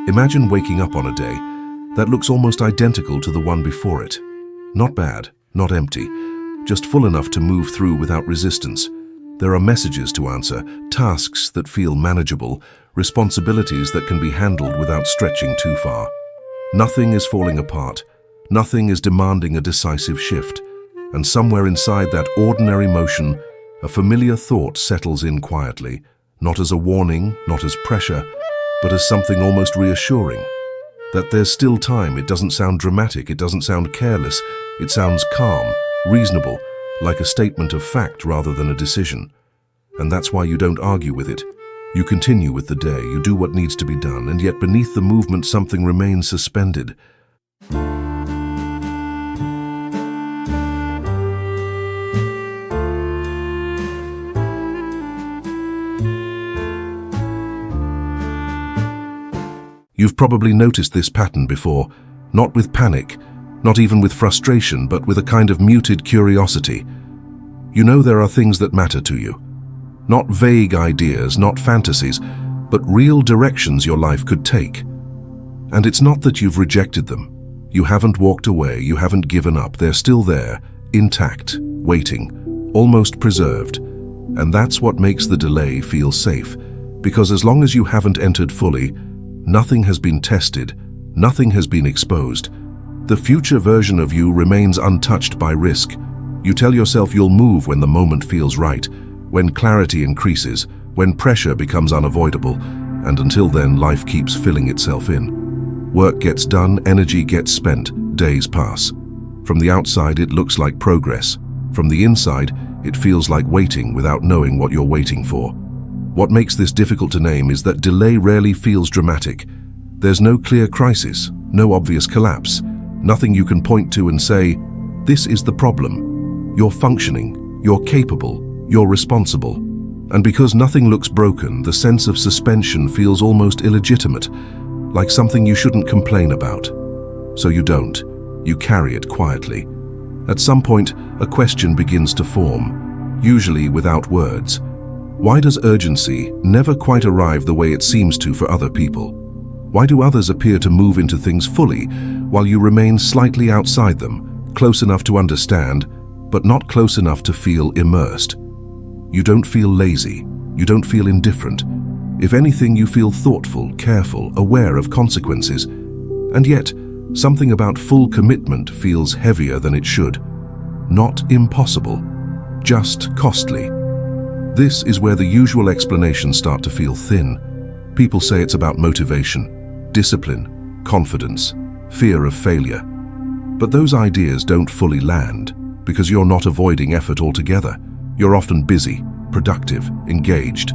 Imagine waking up on a day that looks almost identical to the one before it. Not bad, not empty, just full enough to move through without resistance. There are messages to answer, tasks that feel manageable, responsibilities that can be handled without stretching too far. Nothing is falling apart. Nothing is demanding a decisive shift. And somewhere inside that ordinary motion, a familiar thought settles in quietly, not as a warning, not as pressure, but as something almost reassuring. That there's still time. It doesn't sound dramatic, it doesn't sound careless, it sounds calm, reasonable, like a statement of fact rather than a decision. And that's why you don't argue with it. You continue with the day, you do what needs to be done, and yet beneath the movement something remains suspended. You've probably noticed this pattern before, not with panic, not even with frustration, but with a kind of muted curiosity. You know there are things that matter to you. Not vague ideas, not fantasies, but real directions your life could take. And it's not that you've rejected them. You haven't walked away, you haven't given up. They're still there, intact, waiting, almost preserved. And that's what makes the delay feel safe. Because as long as you haven't entered fully, nothing has been tested, nothing has been exposed. The future version of you remains untouched by risk. You tell yourself you'll move when the moment feels right, when clarity increases, when pressure becomes unavoidable, and until then life keeps filling itself in. Work gets done, energy gets spent, days pass. From the outside it looks like progress. From the inside it feels like waiting without knowing what you're waiting for. What makes this difficult to name is that delay rarely feels dramatic. There's no clear crisis, no obvious collapse, nothing you can point to and say, this is the problem. You're functioning, you're capable, you're responsible. And because nothing looks broken, the sense of suspension feels almost illegitimate, like something you shouldn't complain about. So you don't. You carry it quietly. At some point, a question begins to form, usually without words. Why does urgency never quite arrive the way it seems to for other people? Why do others appear to move into things fully, while you remain slightly outside them, close enough to understand, but not close enough to feel immersed? You don't feel lazy, you don't feel indifferent. If anything, you feel thoughtful, careful, aware of consequences. And yet, something about full commitment feels heavier than it should. Not impossible, just costly. This is where the usual explanations start to feel thin. People say it's about motivation, discipline, confidence, fear of failure. But those ideas don't fully land, because you're not avoiding effort altogether. You're often busy, productive, engaged.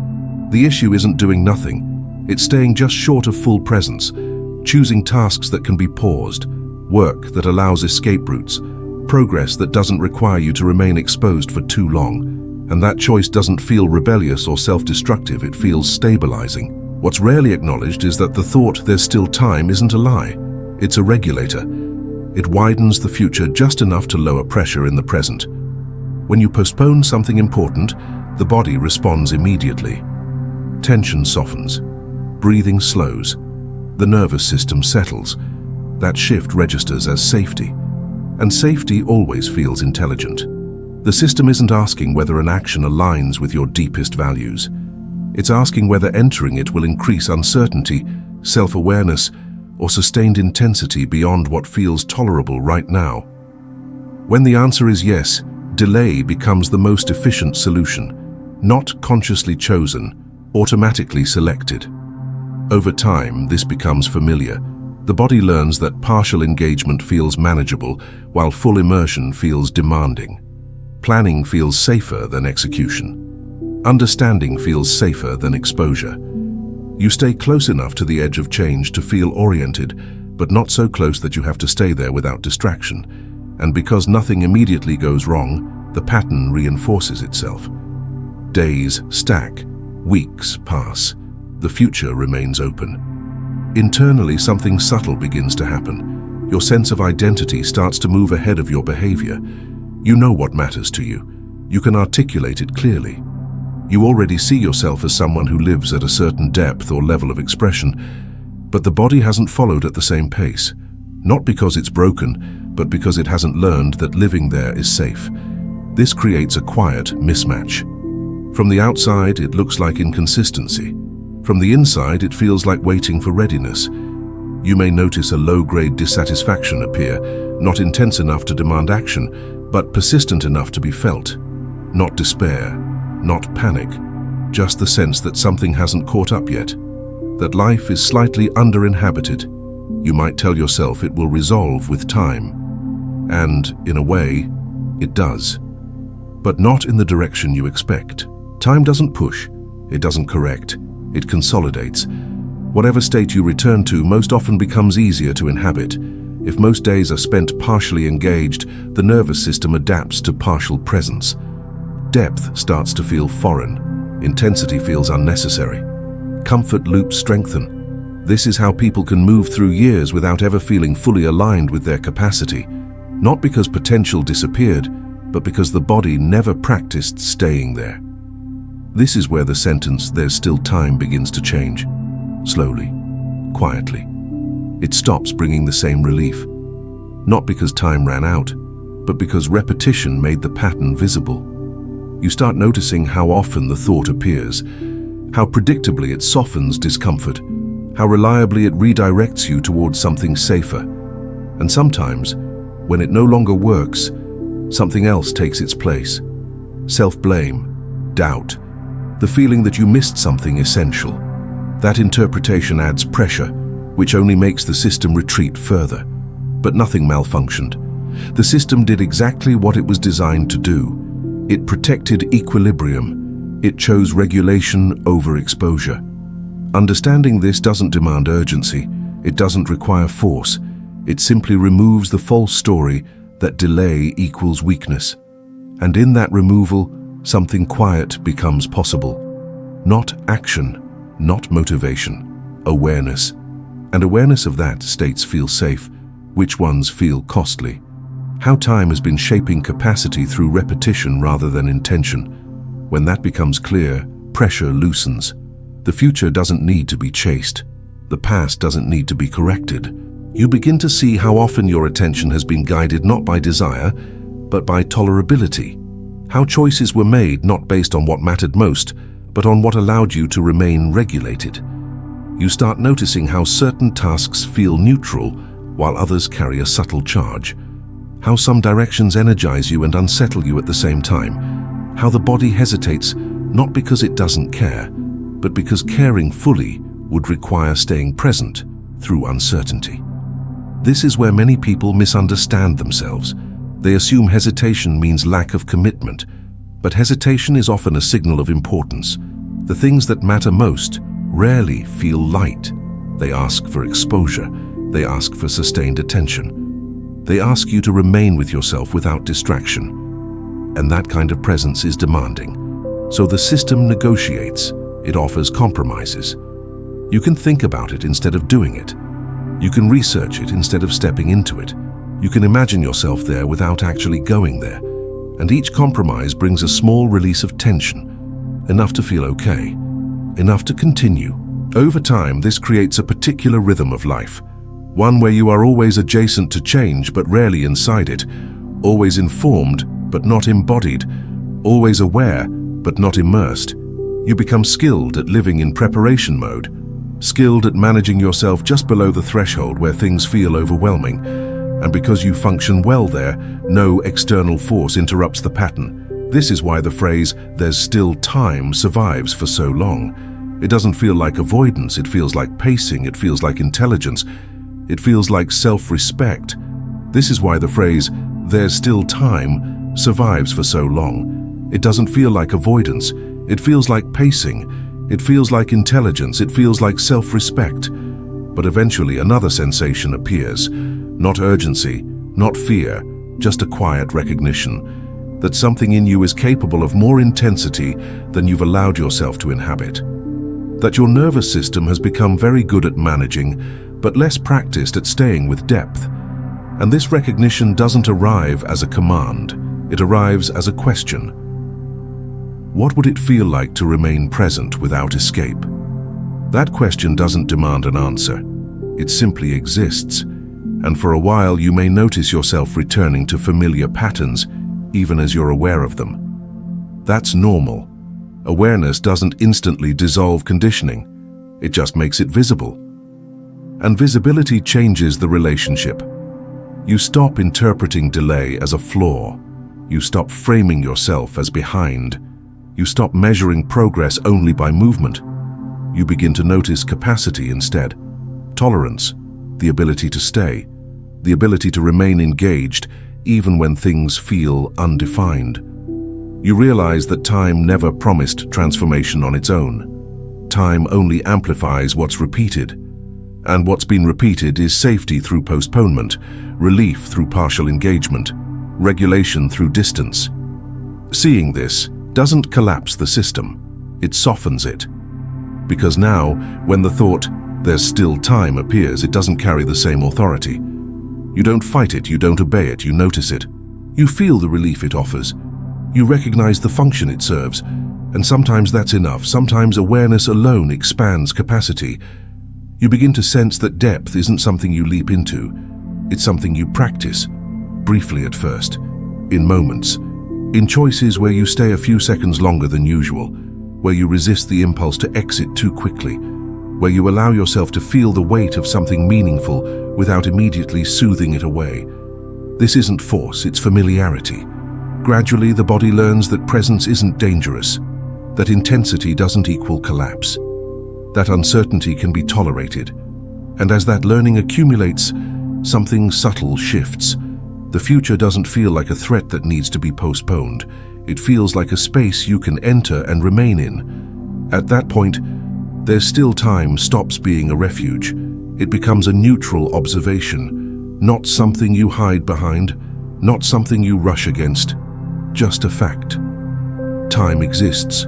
The issue isn't doing nothing. It's staying just short of full presence, choosing tasks that can be paused, work that allows escape routes, progress that doesn't require you to remain exposed for too long. And that choice doesn't feel rebellious or self-destructive, it feels stabilizing. What's rarely acknowledged is that the thought there's still time isn't a lie. It's a regulator. It widens the future just enough to lower pressure in the present. When you postpone something important, the body responds immediately. Tension softens. Breathing slows. The nervous system settles. That shift registers as safety. And safety always feels intelligent. The system isn't asking whether an action aligns with your deepest values. It's asking whether entering it will increase uncertainty, self-awareness, or sustained intensity beyond what feels tolerable right now. When the answer is yes, delay becomes the most efficient solution, not consciously chosen, automatically selected. Over time, this becomes familiar. The body learns that partial engagement feels manageable, while full immersion feels demanding. Planning feels safer than execution. Understanding feels safer than exposure. You stay close enough to the edge of change to feel oriented, but not so close that you have to stay there without distraction. And because nothing immediately goes wrong, the pattern reinforces itself. Days stack, weeks pass. The future remains open. Internally, something subtle begins to happen. Your sense of identity starts to move ahead of your behavior. You know what matters to you. You can articulate it clearly. You already see yourself as someone who lives at a certain depth or level of expression. But the body hasn't followed at the same pace. Not because it's broken, but because it hasn't learned that living there is safe. This creates a quiet mismatch. From the outside, it looks like inconsistency. From the inside, it feels like waiting for readiness. You may notice a low-grade dissatisfaction appear, not intense enough to demand action, but persistent enough to be felt. Not despair, not panic, just the sense that something hasn't caught up yet, that life is slightly underinhabited. You might tell yourself it will resolve with time. And, in a way, it does. But not in the direction you expect. Time doesn't push, it doesn't correct, it consolidates. Whatever state you return to most often becomes easier to inhabit. If most days are spent partially engaged, the nervous system adapts to partial presence. Depth starts to feel foreign. Intensity feels unnecessary. Comfort loops strengthen. This is how people can move through years without ever feeling fully aligned with their capacity. Not because potential disappeared, but because the body never practiced staying there. This is where the sentence, "there's still time," begins to change. Slowly, quietly. It stops bringing the same relief. Not because time ran out, but because repetition made the pattern visible. You start noticing how often the thought appears, how predictably it softens discomfort, how reliably it redirects you towards something safer. And sometimes, when it no longer works, something else takes its place. Self-blame, doubt, the feeling that you missed something essential. That interpretation adds pressure, which only makes the system retreat further. But nothing malfunctioned. The system did exactly what it was designed to do. It protected equilibrium. It chose regulation over exposure. Understanding this doesn't demand urgency. It doesn't require force. It simply removes the false story that delay equals weakness. And in that removal, something quiet becomes possible. Not action, not motivation, awareness. And awareness of that states feel safe, which ones feel costly. How time has been shaping capacity through repetition rather than intention. When that becomes clear, pressure loosens. The future doesn't need to be chased. The past doesn't need to be corrected. You begin to see how often your attention has been guided not by desire, but by tolerability. How choices were made not based on what mattered most, but on what allowed you to remain regulated. You start noticing how certain tasks feel neutral, while others carry a subtle charge. How some directions energize you and unsettle you at the same time. How the body hesitates, not because it doesn't care, but because caring fully would require staying present through uncertainty. This is where many people misunderstand themselves. They assume hesitation means lack of commitment, but hesitation is often a signal of importance. The things that matter most rarely feel light. They ask for exposure. They ask for sustained attention. They ask you to remain with yourself without distraction. And that kind of presence is demanding. So the system negotiates. It offers compromises. You can think about it instead of doing it. You can research it instead of stepping into it. You can imagine yourself there without actually going there. And each compromise brings a small release of tension, enough to feel okay, enough to continue. Over time, this creates a particular rhythm of life. One where you are always adjacent to change but rarely inside it, always informed but not embodied, always aware but not immersed. You become skilled at living in preparation mode, skilled at managing yourself just below the threshold where things feel overwhelming. And because you function well there, no external force interrupts the pattern. This is why the phrase, "there's still time," survives for so long. It doesn't feel like avoidance, it feels like pacing, it feels like intelligence. It feels like self-respect. This is why the phrase, "there's still time," survives for so long. It doesn't feel like avoidance. It feels like pacing. It feels like intelligence. It feels like self-respect. But eventually another sensation appears. Not urgency, not fear, just a quiet recognition that something in you is capable of more intensity than you've allowed yourself to inhabit. That your nervous system has become very good at managing, but less practiced at staying with depth. And this recognition doesn't arrive as a command, it arrives as a question. What would it feel like to remain present without escape? That question doesn't demand an answer. It simply exists, and for a while you may notice yourself returning to familiar patterns, even as you're aware of them. That's normal. Awareness doesn't instantly dissolve conditioning. It just makes it visible. And visibility changes the relationship. You stop interpreting delay as a flaw. You stop framing yourself as behind. You stop measuring progress only by movement. You begin to notice capacity instead. Tolerance, the ability to stay, the ability to remain engaged even when things feel undefined. You realize that time never promised transformation on its own. Time only amplifies what's repeated. And what's been repeated is safety through postponement, relief through partial engagement, regulation through distance. Seeing this doesn't collapse the system, it softens it. Because now, when the thought, "there's still time," appears, it doesn't carry the same authority. You don't fight it, you don't obey it, you notice it. You feel the relief it offers. You recognize the function it serves, and sometimes that's enough. Sometimes awareness alone expands capacity. You begin to sense that depth isn't something you leap into. It's something you practice, briefly at first, in moments, in choices where you stay a few seconds longer than usual, where you resist the impulse to exit too quickly, where you allow yourself to feel the weight of something meaningful without immediately soothing it away. This isn't force, it's familiarity. Gradually, the body learns that presence isn't dangerous, that intensity doesn't equal collapse, that uncertainty can be tolerated. And as that learning accumulates, something subtle shifts. The future doesn't feel like a threat that needs to be postponed. It feels like a space you can enter and remain in. At that point, "there's still time" stops being a refuge. It becomes a neutral observation, not something you hide behind, not something you rush against, just a fact. Time exists,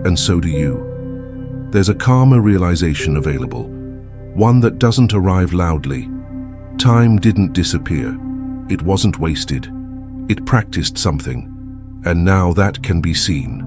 and so do you. There's a calmer realization available, one that doesn't arrive loudly. Time didn't disappear. It wasn't wasted. It practiced something, and now that can be seen.